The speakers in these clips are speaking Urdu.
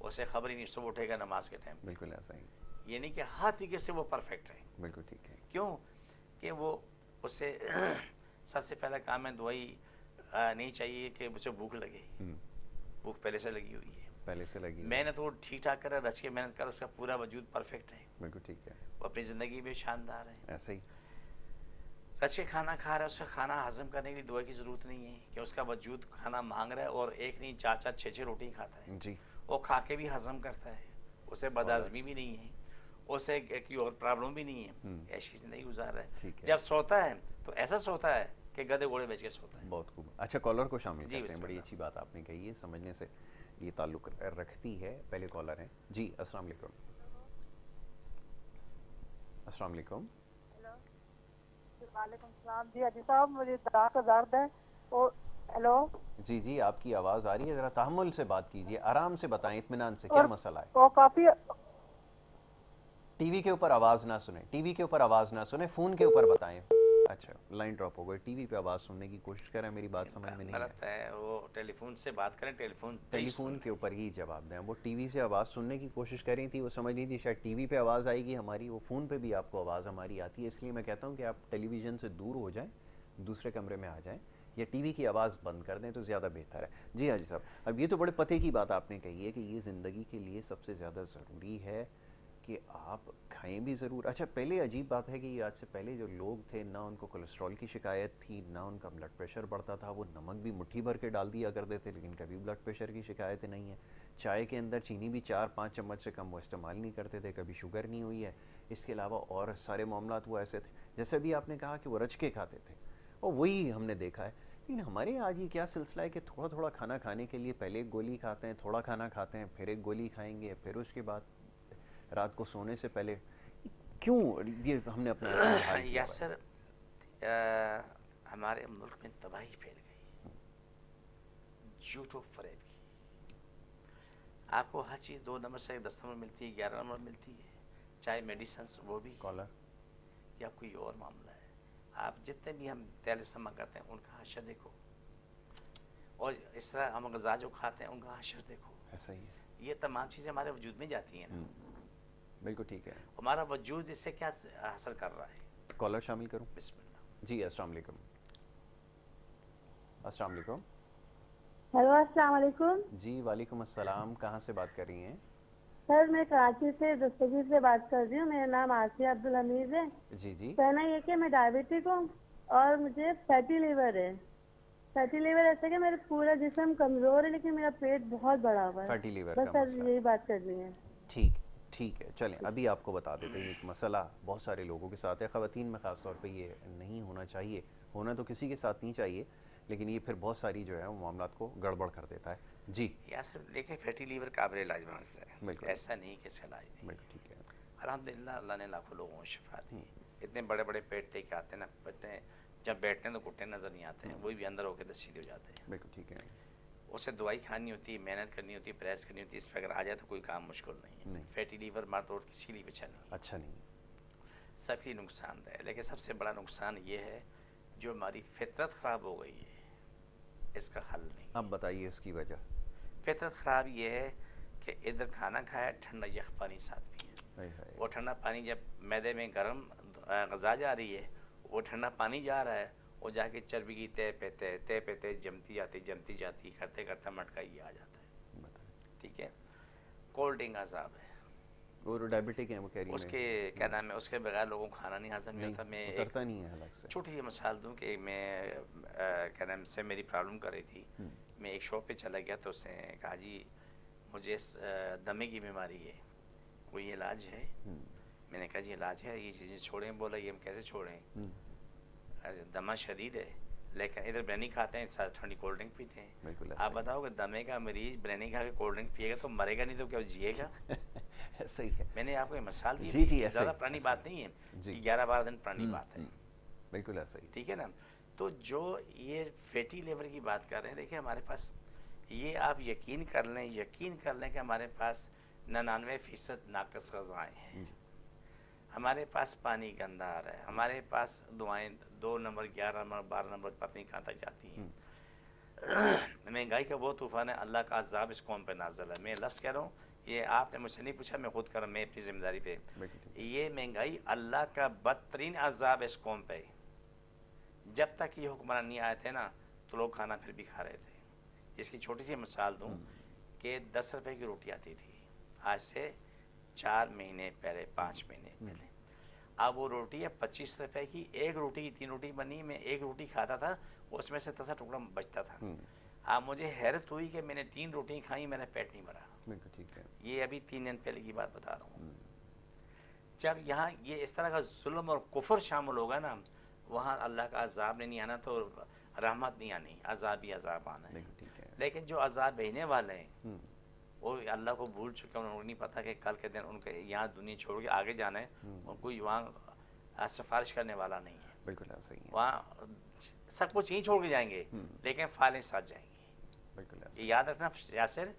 اسے خبر ہی نہیں، صبح اٹھے گا نماز کے ٹائم. بالکل ایسا ہی. یہ نہیں کہ ہر طریقے سے وہ پرفیکٹ ہے. بالکل ٹھیک ہے. کیوں کہ وہ اسے سب سے پہلا کام ہے دعائی نہیں چاہیے کہ مجھے بھوک لگے. بھوک پہلے سے لگی ہوئی ہے، پہلے سے لگی ہوئی. محنت وہ ٹھیک ٹھاک کرے، رچ کے محنت کرے، اس کا پورا وجود پرفیکٹ ہے. بالکل ٹھیک ہے. وہ اپنی زندگی میں شاندار ہے. ایسا ہی. رچ کے کھانا کھا رہا ہے، اس کا کھانا ہضم کرنے کے لیے دعا کی ضرورت نہیں ہے کہ اس کا وجود کھانا مانگ رہا ہے اور ایک نہیں 4 6 روٹی کھاتا ہے. جی. وہ کھا کے بھی ہضم کرتا ہے، اسے بدہضمی بھی نہیں ہے، اسے کوئی اور پرابلم بھی نہیں ہے، ایسی زندگی گزار رہا ہے. جب سوتا ہے تو ایسا سوتا ہے کہ گدھے گھوڑے بیچ کے سوتا ہے. بہت خوب. اچھا کالر کو شامل کرتے ہیں. بڑی اچھی بات آپ نے کہی ہے، سمجھنے سے یہ تعلق رکھتی ہے. پہلے کالر ہیں. جی السلام علیکم. السلام علیکم. وعلیکم السلام. جی حاجی صاحب مجھے دانت کا درد ہے. ہیلو. جی جی آپ کی آواز آ رہی ہے، ذرا تحمل سے بات کیجیے، آرام سے بتائیں، اطمینان سے. کیا مسئلہ ہے؟ وہ کافی. ٹی وی کے اوپر آواز نہ سنیں، ٹی وی کے اوپر آواز نہ سنیں، فون کے اوپر بتائیں. اچھا لائن ڈراپ ہو گئی. ٹی وی پہ آواز سننے کی کوشش کریں، میری بات سمجھ میں نہیں غلط ہے. وہ ٹیلی فون سے بات کریں، ٹیلی فون کے اوپر ہی جواب دیں. وہ ٹی وی سے آواز سننے کی کوشش کر رہی تھی، وہ سمجھ رہی تھی شاید ٹی وی پہ آواز آئے گی ہماری، وہ فون پہ بھی آپ کو آواز ہماری آتی ہے. اس لیے میں کہتا ہوں کہ آپ ٹیلی ویژن سے دور ہو جائیں، دوسرے کمرے میں آ جائیں یا ٹی وی کی آواز بند کر دیں تو زیادہ بہتر ہے. جی حاجی صاحب، اب یہ تو بڑے پتے کی بات آپ نے کہی ہے کہ یہ زندگی کے لیے سب سے زیادہ ضروری ہے کہ آپ کھائیں بھی ضرور. اچھا پہلے عجیب بات ہے کہ یہ آج سے پہلے جو لوگ تھے نہ ان کو کولیسٹرول کی شکایت تھی، نہ ان کا بلڈ پریشر بڑھتا تھا. وہ نمک بھی مٹھی بھر کے ڈال دیا کرتے تھے لیکن کبھی بلڈ پریشر کی شکایتیں نہیں ہیں. چائے کے اندر چینی بھی 4 5 چمچ سے کم وہ استعمال نہیں کرتے تھے، کبھی شوگر نہیں ہوئی ہے. اس کے علاوہ اور سارے معاملات وہ ایسے تھے. جیسے بھی آپ نے کہا کہ وہ رچ کے کھاتے تھے، اور وہی ہم نے دیکھا ہے. لیکن ہمارے یہاں آج یہ کیا سلسلہ ہے کہ تھوڑا تھوڑا کھانا کھانے کے لیے پہلے ایک گولی کھاتے ہیں، تھوڑا کھانا کھاتے ہیں پھر ایک گولی کھائیں گے، پھر اس کے بعد رات کو سونے سے پہلے. کیوں یہ ہم نے اپنا ایسا حال کیا؟ یاسر ہمارے ملک میں تباہی پھیل گئی جھوٹ و فریب کی. آپ کو ہر چیز 2 نمبر سے 10 نمبر ملتی ہے، 11 نمبر ملتی ہے، چاہے میڈیسنس وہ بھی کالر یا کوئی اور معاملہ ہے. آپ جتنے بھی ہم تیل استعمال کرتے ہیں ان کا حشر دیکھو، اور اس طرح ہم غذا جو کھاتے ہیں ان کا حشر دیکھو. ایسا ہی ہے. یہ تمام چیزیں ہمارے وجود میں جاتی ہیں نا. بالکل ٹھیک ہے. ہمارا وجود اس سے کیا حاصل کر رہا ہے؟ کالر شامل کروں. بسم اللہ. جی السلام علیکم. السلام علیکم. ہیلو السلام علیکم. جی وعلیکم السلام. کہاں سے بات کر رہی ہیں؟ سر میں کراچی سے دستگیر سے بات کر رہی ہوں. میرا نام آسیہ عبدالحمید ہے. جی جی. کہنا یہ کہ میں ڈائبٹک ہوں اور مجھے فیٹی لیور ہے. فیٹی لیور ایسا کہ میرا پورا جسم کمزور ہے لیکن میرا پیٹ بہت بڑا ہوا ہے. فیٹی لیور بس کا سر مسئلہ. یہی بات کرنی ہے. ٹھیک ہے چلیں ابھی آپ کو بتا دیتے ہیں. ایک مسئلہ بہت سارے لوگوں کے ساتھ ہے، خواتین میں خاص طور پہ یہ نہیں ہونا چاہیے، ہونا تو کسی کے ساتھ نہیں چاہیے لیکن یہ پھر بہت ساری جو ہے وہ معاملات کو گڑبڑ کر دیتا ہے. جی یاسر دیکھیں فیٹی لیور قابل علاج مرض ہے، ایسا نہیں کہ اس کا علاج نہیں. بالکل ٹھیک ہے. الحمدللہ اللہ نے لاکھوں لوگوں کو شفا دی. اتنے بڑے بڑے پیٹ لے کے آتے ہیں نا، کہتے ہیں جب بیٹھتے ہیں تو گھٹنے نظر نہیں آتے ہیں، وہی بھی اندر ہو کے سیدھے ہو جاتے ہیں. بالکل ٹھیک ہے. اسے دوائی کھانی ہوتی ہے، محنت کرنی ہوتی ہے، پریس کرنی ہوتی ہے. اس پہ اگر آ جائے تو کوئی کام مشکل نہیں ہے. فیٹی لیور مرد اور کسی لیے اچھا نہیں، سب کی نقصان دہ ہے. لیکن سب سے بڑا نقصان یہ ہے جو ہماری فطرت خراب ہو گئی ہے، اس کا حل نہیں. اب بتائیے اس کی وجہ. فطرت خراب یہ ہے کہ ادھر کھانا کھایا، ٹھنڈا یخ پانی ساتھ پیا. وہ ٹھنڈا پانی جب معدے میں گرم غذا جا رہی ہے، وہ ٹھنڈا پانی جا رہا ہے، وہ جا کے چربی کی تہ پہ تہ جمتی جاتی کرتے کرتے مٹکا یہ آ جاتا ہے. ٹھیک ہے. کولڈ ڈرنک عذاب ہے. اور ڈائبٹک ہیں وہ کہہ رہی ہیں اس کے کیا نام ہے، اس کے بغیر لوگوں کو کھانا نہیں ہضم نہیں ہوتا. میں اترتا نہیں ہے حلق سے. چھوٹی سی مثال دوں کہ میں کیا نام سے میری پرابلم کر رہی تھی. میں ایک شاپ پہ چلا گیا تو اس نے کہا جی مجھے دمے کی بیماری ہے، کوئی علاج ہے؟ میں نے کہا جی علاج ہے، یہ چیزیں چھوڑیں. بولا یہ ہم کیسے چھوڑیں، دمہ شدید ہے لیکن ادھر بریانی کھاتے ہیں، ٹھنڈی کولڈ ڈرنک پیتے ہیں. آپ بتاؤ کہ دمے کا مریض بریانی کھا کے کولڈ ڈرنک پیے گا تو مرے گا نہیں تو کیا جیے گا؟ صحیح ہے. میں نے آپ کو ایک مثال دی. جی زیادہ پرانی بات نہیں ہے، 11 12 دن پرانی بات ہے. بالکل ایسا ہی. ٹھیک ہے نا. تو جو یہ فیٹی لیور کی بات کر رہے ہیں، دیکھیں ہمارے پاس یہ آپ یقین کر لیں کہ ہمارے پاس 99% ناقص غذائیں ہیں. ہمارے پاس پانی گندا آ رہا ہے، ہمارے پاس دعائیں 2 نمبر 11 نمبر 12 نمبر پتہ نہیں کہاں تک جاتی ہیں. مہنگائی کا وہ طوفان ہے، اللہ کا عذاب اس قوم پہ نازل ہے. میں لفظ کہہ رہا ہوں یہ آپ نے مجھ سے نہیں پوچھا، میں خود کروں، میں اپنی ذمہ داری پہ. بالکل ٹھیک. یہ مہنگائی اللہ کا بدترین عذاب اس قوم پہ. جب تک یہ حکمران نہیں آئے تھے نا تو لوگ کھانا پھر بھی کھا رہے تھے. اس کی چھوٹی سی مثال دوں کہ 10 روپے کی روٹی آتی تھی آج سے 4 مہینے پہلے، 5 مہینے پہلے. اب وہ روٹی ہے 25 روپے کی. ایک روٹی کی 3 روٹی بنی، میں ایک روٹی کھاتا تھا، اس میں سے 10 ٹکڑا بچتا تھا. اب مجھے حیرت ہوئی کہ میں نے 3 روٹی کھائیں، میرا پیٹ نہیں بھرا. بالکل ٹھیک ہے. یہ ابھی 3 دن پہلے کی بات بتا رہا ہوں. جب یہاں یہ اس طرح کا ظلم اور کفر شامل ہوگا نا، وہاں اللہ کا عذاب نہیں آنا تو رحمت نہیں آنی، عذاب ہی عذاب آنا ہے. لیکن جو عذاب بہنے والے ہیں وہ اللہ کو بھول چکے ہیں، انہوں کو نہیں پتا کہ کل کے دن ان کے یہاں دنیا چھوڑ کے آگے جانا ہے. ان کوئی وہاں سفارش کرنے والا نہیں ہے. بالکل ایسا ہی ہے. وہاں سب کچھ یہیں چھوڑ کے جائیں گے لیکن فائلیں ساتھ جائیں گی. بالکل یہ یاد رکھنا یاسر،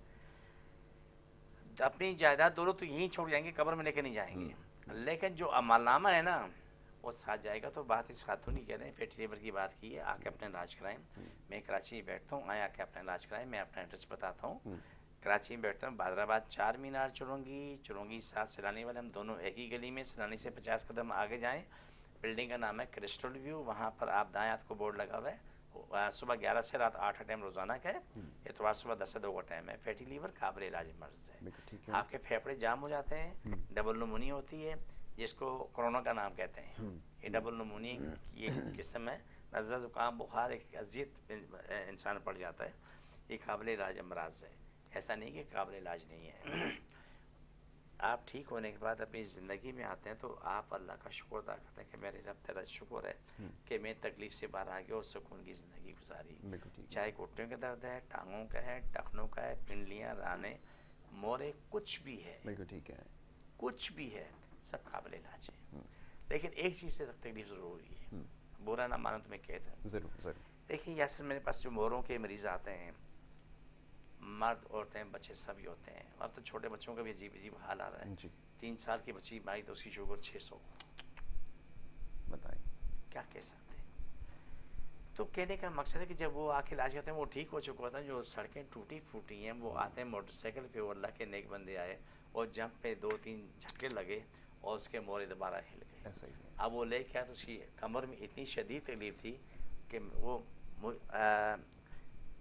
اپنی جائیداد دولت تو یہیں چھوڑ جائیں گے، قبر میں لے کے نہیں جائیں گے. لیکن جو عمل نامہ ہے نا وہ ساتھ جائے گا. تو بات اس خاتون نہیں کہہ رہے ہیں، فیٹی لیور کی بات کی ہے. آ کے اپنا علاج کرائیں. میں کراچی میں بیٹھتا ہوں، آئے آ کے اپنا علاج کرائیں. میں اپنا ایڈریس بتاتا ہوں. کراچی میں بیٹھتا ہوں، بادرآباد 4 مینار چلوں گی 7 سیلانی والے، ہم دونوں ایک ہی گلی میں. سیلانی سے 50 قدم آگے جائیں، بلڈنگ کا نام ہے کرسٹل ویو. وہاں پر آپ دائیں ہاتھ کو بورڈ لگا ہوا ہے. صبح 11 سے رات 8 کا ٹائم روزانہ کا ہے. اتوار صبح 10 سے 2 کا ٹائم ہے. فیٹی لیور قابل علاج مرض ہے. آپ کے پھیپھڑے جام ہو جاتے ہیں، ڈبل نمونیا ہوتی ہے جس کو کرونا کا نام کہتے ہیں. یہ ڈبل نمونیا کی ایک قسم ہے. نزلہ زکام بخار ایک اذیت انسان پڑ جاتا ہے. یہ قابل علاج امراض ہے، ایسا نہیں کہ قابل علاج نہیں ہے. آپ ٹھیک ہونے کے بعد اپنی زندگی میں آتے ہیں تو آپ اللہ کا شکر ادا کرتے ہیں کہ میرے رب تیرا شکر ہے کہ میں تکلیف سے باہر آ گیا اور سکون کی زندگی گزاری. چاہے گھٹنوں کا درد ہے، ٹانگوں کا ہے، ٹخنوں کا ہے، پنڈلیاں، رانے، مورے، کچھ بھی ہے، ٹھیک ہے، کچھ بھی ہے، سب قابل علاج ہے. لیکن ایک چیز سے تکلیف ضروری ہے، برا نہ مانو تو میں کہتا ہوں. ضرور ضرور. دیکھیے یاسر، میرے پاس جو موروں کے مریض آتے ہیں، مرد عورتیں بچے سبھی ہوتے ہیں. اب تو چھوٹے بچوں کا بھی عجیب عجیب حال آ رہا ہے. 3 سال کی بچی آئی تو اس کی شوگر 600. بتائیں کیا کہہ سکتے ہیں. تو کہنے کا مقصد ہے کہ جب وہ آ کے علاج کرتے ہیں وہ ٹھیک ہو چکا ہوتا ہے. جو سڑکیں ٹوٹی پھوٹی ہیں وہ آتے ہیں موٹر سائیکل پہ، اور اللہ کے نیک بندے آئے اور جمپ پہ 2-3 جھٹکے لگے اور اس کے مورے دوبارہ ہل گئے. اب وہ لے کے آیا تو اس کی کمر میں اتنی شدید تکلیف تھی کہ وہ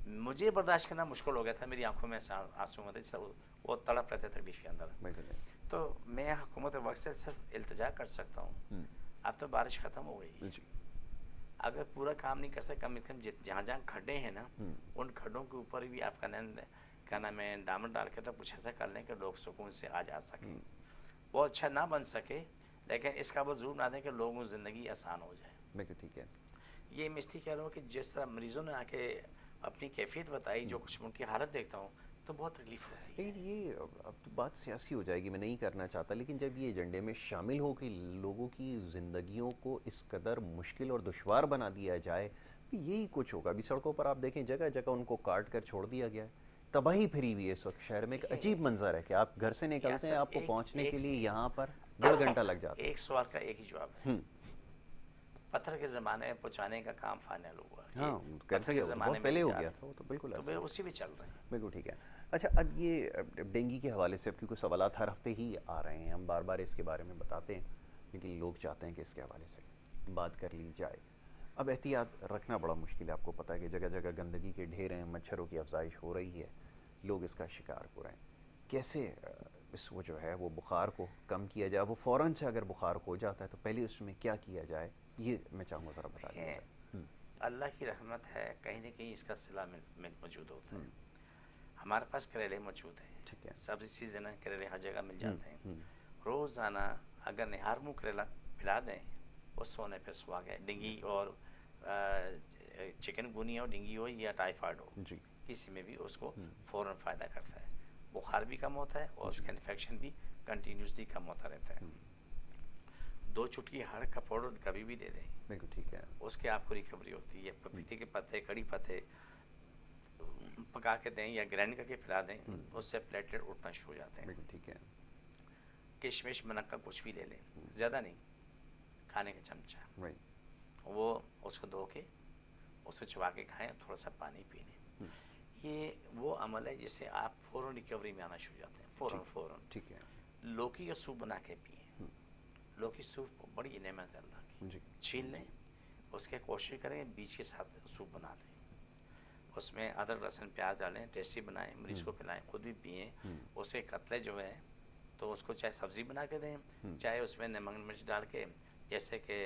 مجھے برداشت کرنا مشکل ہو گیا تھا. میری آنکھوں میں آنسو ہوتے تھے، وہ تڑپ رہتے تکلیف کے اندر. تو میں حکومت وقت سے صرف التجا کر سکتا ہوں. اب تو بارش ختم ہو گئی، اگر پورا کام نہیں کر سکتے کم از کم جہاں جہاں کھڈے ہیں نا ان کھڈوں کے اوپر بھی آپ کا نام ہے ڈامر ڈال کے تو کچھ ایسا کر لیں کہ لوگ سکون سے آ جا سکیں. بہت اچھا نہ بن سکے لیکن اس کا وہ ضرور نہ دیں کہ لوگوں کی زندگی آسان ہو جائے. بالکل ٹھیک ہے. یہ میں اس لیے کہہ رہا ہوں کہ جس طرح مریضوں نے آ کے اپنی کیفیت بتائی، جو کچھ ان کی حالت دیکھتا ہوں تو بہت تکلیف ہوتی ہے. لیکن یہ اب تو بات سیاسی ہو جائے گی، میں نہیں کرنا چاہتا، لیکن جب یہ ایجنڈے میں شامل ہو کہ لوگوں کی زندگیوں کو اس قدر مشکل اور دشوار بنا دیا جائے، یہی کچھ ہوگا. ابھی سڑکوں پر آپ دیکھیں جگہ جگہ ان کو کاٹ کر چھوڑ دیا گیا ہے. تباہی پھری ہوئی ہے اس وقت شہر میں. ایک عجیب منظر ہے کہ آپ گھر سے نکلتے ہیں، آپ کو پہنچنے کے لیے یہاں پر 1.5 گھنٹہ لگ جاتا ہے. ایک سوال کا ایک ہی جواب ہے، پتھر کے زمانے میں پہنچانے کا کام فائنل ہوا. ہاں بہت پہلے ہو گیا تھا وہ تو. بالکل تو اسی بھی چل رہے ہیں. بالکل ٹھیک ہے. اچھا، اب یہ ڈینگی کے حوالے سے اب کیونکہ سوالات ہر ہفتے ہی آ رہے ہیں، ہم بار بار اس کے بارے میں بتاتے ہیں لیکن لوگ چاہتے ہیں کہ اس کے حوالے سے بات کر لی جائے. اب احتیاط رکھنا بڑا مشکل ہے. آپ کو پتہ ہے کہ جگہ جگہ گندگی کے ڈھیر ہیں، مچھروں کی افزائش ہو رہی ہے، لوگ اس کا شکار ہو رہے ہیں. کیسے اس وہ جو ہے وہ بخار کو کم کیا جائے؟ وہ فوراً سے اگر بخار ہو جاتا ہے تو پہلے اس میں کیا کیا جائے، یہ میں چاہوں گا ذرا بتا دیں. اللہ کی رحمت ہے، کہیں نہ کہیں اس کا صلہ موجود ہوتا ہے. ہمارے پاس کریلے موجود ہیں، سبزی سیزن ہے، کریلے ہر جگہ مل جاتے ہیں. روزانہ اگر نہار منہ کریلا پلا دیں وہ سونے پہ سہاگا ہے. ڈینگی اور چکن گونیا ہو، ڈینگی ہو یا ٹائیفائڈ ہو، کسی میں بھی اس کو فوراً فائدہ کرتا ہے. بخار بھی کم ہوتا ہے اور اس کا انفیکشن بھی کنٹینیوسلی کم ہوتا رہتا ہے. 2 چٹکی ہڑ کا پاؤڈر کبھی بھی دے دیں، بالکل ٹھیک ہے، اس کے آپ کو ریکوری ہوتی ہے. پپیتے کے پتے، کڑی پتے پکا کے دیں یا گرینڈ کر کے پلا دیں، اس سے پلیٹلیٹ اٹھنا شروع ہو جاتے ہیں. بالکل ٹھیک ہے. کشمش، منقع کچھ بھی لے لیں، زیادہ نہیں، کھانے کا چمچہ، وہ اس کو دھو کے اس کو چبا کے کھائیں، تھوڑا سا پانی پی لیں. یہ وہ عمل ہے جس سے آپ فوراً ریکوری میں آنا شروع ہو جاتے ہیں. فوراً فوراً ٹھیک ہے لوکی کا سوپ بنا کے پئیں. لوکی سوپ بڑی نعمت ہے اللہ کی. جی چھیل لیں, اس کے کوشش کریں بیج کے ساتھ سوپ بنا لیں, اس میں ادرک لہسن پیاز ڈالیں, ٹیسٹی بنائیں, مریض کو پلائیں, خود بھی پئیں. اس کے قتلے جو ہے تو اس کو چاہے سبزی بنا کے دیں, چاہے اس میں نمک مرچ ڈال کے جیسے کہ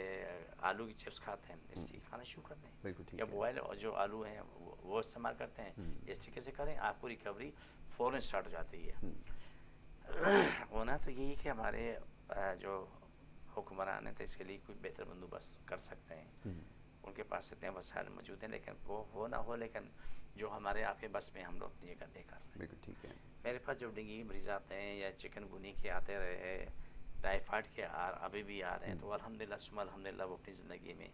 آلو کی چپس کھاتے ہیں اس کی کھانا شروع کر دیں, بالکل ٹھیک یا ہے. بوائل اور جو آلو ہیں وہ استعمال کرتے ہیں, اس طریقے سے کریں, آپ کو ریکوری فوراً اسٹارٹ ہو جاتی ہے. ہونا تو یہی کہ ہمارے جو حکمران ہیں تو اس کے لیے کوئی بہتر بندوبست کر سکتے ہیں, ان کے پاس اتنے وسائل موجود ہیں, لیکن وہ ہو نہ ہو, لیکن جو ہمارے آپ کے بس میں ہم لوگ اپنی جگہ دے کر رہے ہیں. بالکل ٹھیک ہے. میرے پاس جو ڈینگی مریض آتے ہیں یا چکن گونی کے آتے رہے, ٹائیفائڈ کے ابھی بھی آ رہے ہیں, تو الحمدللہ ثم الحمدللہ وہ اپنی زندگی میں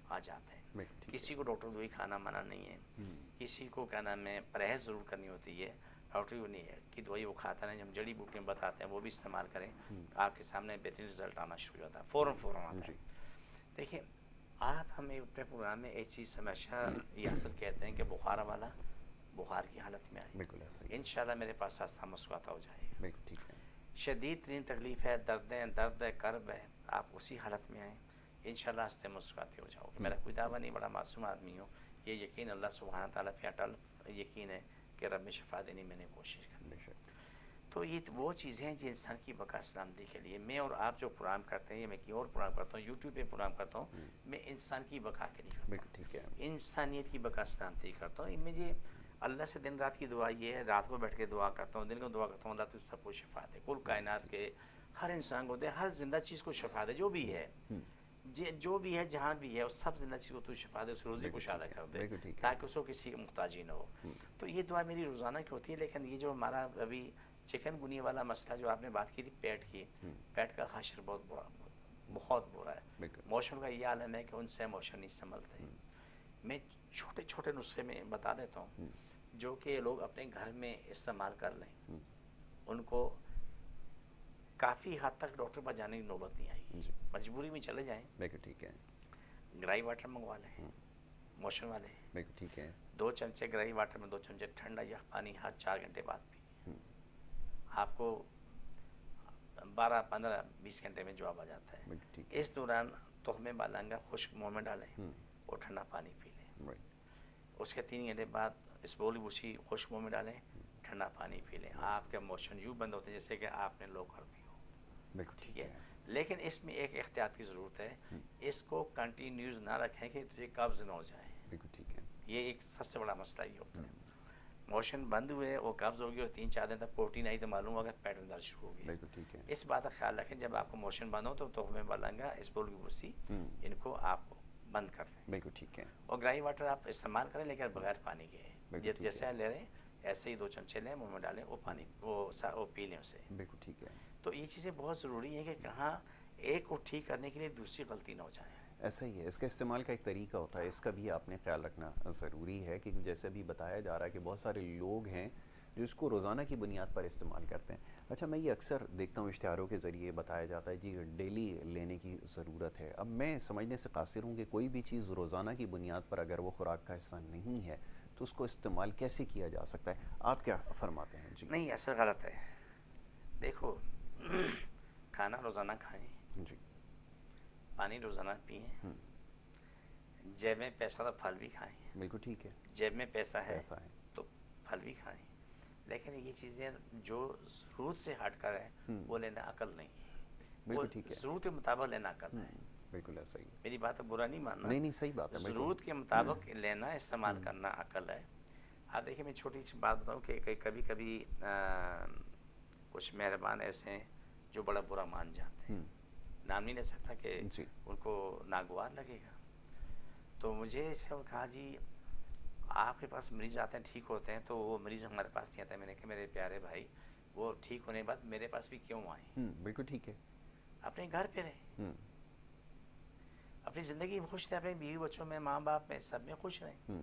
آ جاتے ہیں. بالکل ٹھیک کسی کو ڈاکٹر دوائی کھانا منع نہیں ہے, کسی کو کیا نام ہے پرہیز ضرور کرنی ہوتی ہے, ڈاکٹر کو نہیں ہے کہ دوائی وہ کھاتا نہیں, ہم جڑی بوٹیاں بتاتے ہیں وہ بھی استعمال کریں, آپ کے سامنے بہترین رزلٹ آنا شروع ہوتا ہے, فوراً آتا ہے. دیکھیں آپ ہمیں اپنے پروگرام میں ایک چیز ہمیشہ یہ اثر کہتے ہیں کہ بخار والا بخار کی حالت میں آئے, بالکل ایسا ہی. انشاءاللہ میرے پاس آستہ مسکراتا ہو جائے گا. بالکل ٹھیک ہے. شدید ترین تکلیف ہے, درد ہے, کرب ہے, آپ اسی حالت میں آئیں, انشاءاللہ ہنستے مسکراتے ہو جاؤ گے. میرا کوئی دعویٰ نہیں, بڑا معصوم آدمی ہوں, یہ یقین اللہ سبحانہ تعالیٰ پہ اٹل یقین ہے کہ رب میں شفا دینے میں نے کوشش کی. تو یہ وہ چیزیں ہیں جو انسان کی بقا سلامتی کے لیے, میں اور آپ جو پروگرام کرتے ہیں, میں کی اور پروگرام کرتا ہوں, یوٹیوب پہ پروگرام کرتا ہوں, میں انسان کی بقا کے لیے کرتا بالکل ٹھیک ہے. ہوں, انسانیت کی بقا سلامتی کرتا ہوں. مجھے اللہ سے دن رات کی دعا یہ ہے, رات کو بیٹھ کے دعا کرتا ہوں, دن کو دعا کرتا ہوں, اللہ تو سب کو شفا دے, کل کائنات کے ہر انسان کو دے, ہر زندہ چیز کو شفا دے, جو بھی ہے جو بھی ہے جہاں بھی ہے, اس سب زندہ چیز کو تو شفا دے, اس روزی کو شادہ کر دے, تاکہ اس کو کسی کی محتاجی نہ ہو. تو یہ دعا میری روزانہ کی ہوتی ہے. لیکن یہ جو ہمارا ابھی چکن گونی والا مسئلہ جو آپ نے بات کی تھی پیٹ کی, پیٹ کا حشر بہت برا ہے. موشن کا یہ عالم ہے کہ ان سے موشن نہیں سنبھلتے. میں چھوٹے چھوٹے نسخے میں بتا دیتا ہوں جو کہ لوگ اپنے گھر میں استعمال کر لیں, ان کو کافی حد تک ڈاکٹر پر جانے کی نوبت نہیں آئی, مجبوری میں چلے جائیں. بالکل ٹھیک ہے. گرائی واٹر منگوا لیں موشن والے, بالکل ٹھیک ہے. 2 چمچے گرائی واٹر میں 2 چمچے ٹھنڈا یا پانی ہر 4 گھنٹے بعد پی, آپ کو 12 15 20 گھنٹے میں جواب آ جاتا ہے. اس دوران تخمِ بالنگا خشک منہ میں ڈالیں اور ٹھنڈا پانی پی لیں. اس کے 3 گھنٹے بعد اسبولی بوسی خشک منہ میں ڈالیں, ٹھنڈا پانی پی لیں. آپ کے موشن یوں بند ہوتے ہیں جیسے کہ آپ نے لو کر دی ہو. ٹھیک ہے, لیکن اس میں ایک احتیاط کی ضرورت ہے, اس کو کنٹینیوز نہ رکھیں کہ تجھے قبض نہ ہو جائے. بالکل ٹھیک ہے. یہ ایک سب سے بڑا مسئلہ یہ ہوتا ہے. موشن بند ہوئے, وہ قبض ہو گئی اور 3 4 دن تک پروٹین آئی تو معلوم ہوگا پیٹ میں درد شروع ہو گیا. بالکل ٹھیک ہے. اس بات کا خیال رکھیں, جب آپ کو موشن بند ہو تو تخمِ بالنگا, اسبول کی بوسی, ان کو آپ بند کر دیں. بالکل ٹھیک ہے. اور گرائی واٹر آپ استعمال کریں لیکن بغیر پانی کے, جیسے لے رہے ہیں ایسے ہی 2 چمچے لیں, منہ میں ڈالیں, وہ پانی وہ پی لیں اسے. بالکل ٹھیک ہے. تو یہ چیزیں بہت ضروری ہیں کہ کہاں ایک کو ٹھیک کرنے کے لیے دوسری غلطی نہ ہو جائے. ایسا ہی ہے, اس کا استعمال کا ایک طریقہ ہوتا ہے, اس کا بھی آپ نے خیال رکھنا ضروری ہے کہ جیسے ابھی بتایا جا رہا ہے کہ بہت سارے لوگ ہیں جو اس کو روزانہ کی بنیاد پر استعمال کرتے ہیں. اچھا, میں یہ اکثر دیکھتا ہوں اشتہاروں کے ذریعے بتایا جاتا ہے جی ڈیلی لینے کی ضرورت ہے. اب میں سمجھنے سے قاصر ہوں کہ کوئی بھی چیز روزانہ کی بنیاد پر اگر وہ خوراک کا حصہ نہیں ہے تو اس کو استعمال کیسے کیا جا سکتا ہے, آپ کیا فرماتے ہیں؟ جی نہیں, ایسا غلط ہے. دیکھو, کھانا روزانہ کھائیں, جی, پانی روزانہ پئیں, جیب میں پیسہ تو پھل بھی کھائیں. بالکل ٹھیک ہے. جیب میں پیسہ ہے تو پھل بھی کھائیں, لیکن یہ چیزیں جو ضرورت سے ہٹ کر ہے وہ لینا عقل نہیں ہے. بالکل ٹھیک ہے. ضرورت کے مطابق لینا عقل ہے. بالکل ایسا ہی. میری بات برا نہیں ماننا. نہیں, صحیح بات ہے. ضرورت کے مطابق لینا, استعمال کرنا عقل ہے. آپ دیکھیں, میں چھوٹی سی بات بتاؤں کہ کبھی کبھی کچھ مہربان ایسے ہیں جو بڑا برا مان جاتے ہیں, نام نہیں لے سکتا کہ ان کو ناگوار لگے گا. تو مجھے اس سے کہا جی آپ کے پاس مریض آتے ہیں, ٹھیک ہوتے ہیں, تو وہ مریض ہمارے پاس نہیں آتا ہے. میں نے کہا میرے پیارے بھائی, وہ ٹھیک ہونے کے بعد میرے پاس بھی کیوں آئیں؟ بالکل ٹھیک ہے. اپنے گھر پہ رہیں, اپنی زندگی میں خوش رہیں, اپنے بیوی بچوں میں, ماں باپ میں, سب میں خوش رہیں.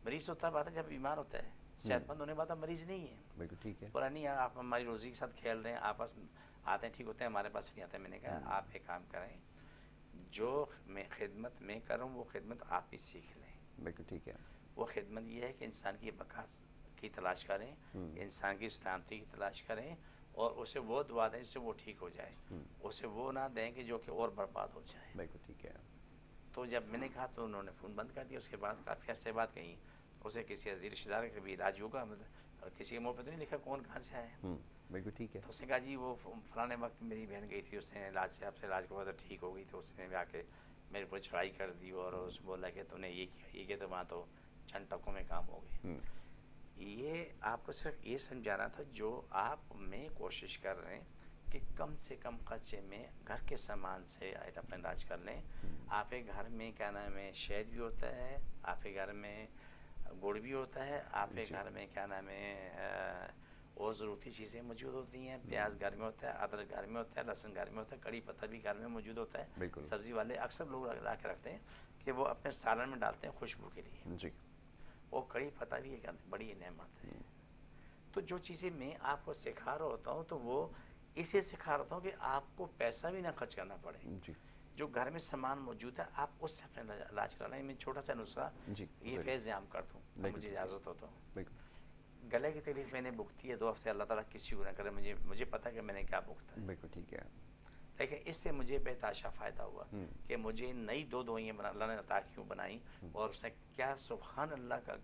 مریض تو تب آتا ہے جب بیمار ہوتا ہے, صحت مند ہونے کے بعد اب مریض نہیں ہے. بالکل ٹھیک ہے. پورا نہیں, آپ ہماری روزی کے ساتھ کھیل رہے ہیں, آپس آتے ہیں, ٹھیک ہوتے ہیں, ہمارے پاس نہیں آتے. میں نے کہا آپ ایک کام کریں, جو میں خدمت میں کروں وہ خدمت آپ ہی سیکھ لیں. بالکل ٹھیک ہے. وہ خدمت یہ ہے کہ انسان کی بقا کی تلاش کریں، انسان کی سلامتی کی تلاش کریں، اور اسے وہ دعا دیں جس سے وہ ٹھیک ہو جائے، اسے وہ نہ دیں کہ جو کہ اور برباد ہو جائے۔ بالکل ٹھیک ہے۔ تو جب میں نے کہا تو انہوں نے فون بند کر دیا۔ اس کے بعد کافی عرصے بعد کہیں اسے کسی عزیز رشتہ دار کا بھی علاج ہوگا، اور کسی کے منہ پہ تو نہیں لکھا کون کہاں سے آیا۔ بالکل ٹھیک ہے۔ تو اس نے کہا جی وہ فلانے وقت میری بہن گئی تھی، اس نے علاج سے آپ سے علاج کروا تو ٹھیک ہو گئی، تو اس نے آ کے میرے پر چڑھائی کر دی اور اس بولا کہ تو نے یہ کیا یہ کیا، تو وہاں تو چند ٹکوں میں کام ہو گئے۔ یہ آپ کو صرف یہ سمجھانا تھا، جو آپ میں کوشش کر رہے ہیں کہ کم سے کم خرچے میں گھر کے سامان سے اپنا علاج کر لیں۔ آپ کے گھر میں کیا نام ہے شہد بھی ہوتا ہے، آپ کے گھر میں گڑ بھی ہوتا ہے، آپ کے گھر میں کیا نام ہے اور ضروری چیزیں موجود ہوتی ہیں۔ پیاز گھر میں ہوتا ہے، ادرک گھر میں ہوتا ہے، لہسن گھر میں ہوتا ہے، کڑی پتہ بھی گھر میں موجود ہوتا ہے۔ سبزی والے اکثر لوگ لا کے رکھتے ہیں کہ وہ اپنے سالن میں ڈالتے ہیں خوشبو کے لیے، جی، وہ کڑی پتہ بھی ایک بڑی نعمت ہے۔ تو جو چیزیں میں آپ کو سکھا رہا ہوتا ہوں تو وہ اس لیے سکھا رہا ہوتا ہوں کہ آپ کو پیسہ بھی نہ خرچ کرنا پڑے۔ جو گھر میں سامان موجود ہے آپ اس سے اپنا علاج کرا لیں۔ میں چھوٹا سا نسخہ یہ فیض عام کر دوں، مجھے اجازت ہو تو۔ گلے کی تکلیف میں نے بھگتی ہے 2 ہفتے، اللہ تعالیٰ کسی کو نہ کرے، مجھے پتا کہ میں نے کیا بھگتا ہے، بالکل ٹھیک ہے، لیکن اس سے مجھے بے تحاشا فائدہ ہوا کہ مجھے نئی 2 دوائیاں اللہ نے عطا کیوں بنائی، اور اس نے کیا سبحان اللہ کا